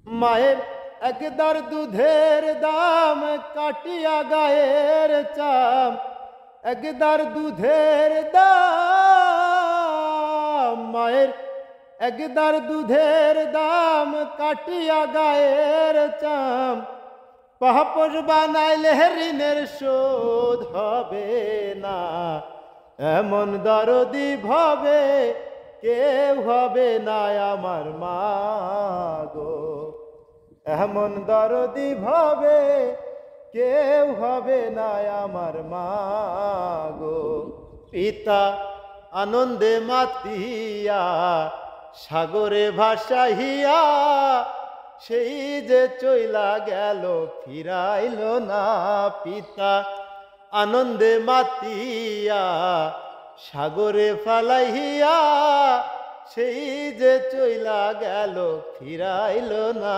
মায়ের একদার দুধের দাম কাটিয়া গায়ের চাম, একদার দুধের দাম, মায়ের একদার দুধের দাম কাটিয়া গায়ের চাম, পাপস বানাইলে ঋণের শোধ হবে না। এমন দরদি ভাবে কেউ হবে না আমার মা গো, এমন দরদি ভাবে কেউ হবে না আমার মা গো। পিতা আনন্দে মাতিয়া সাগরে ভাসাইয়া, সেই যে চইলা গেল ফিরাইল না। পিতা আনন্দে মাতিয়া সাগরে ফালাইয়া, সেই যে চইলা গেল ফিরাইল না।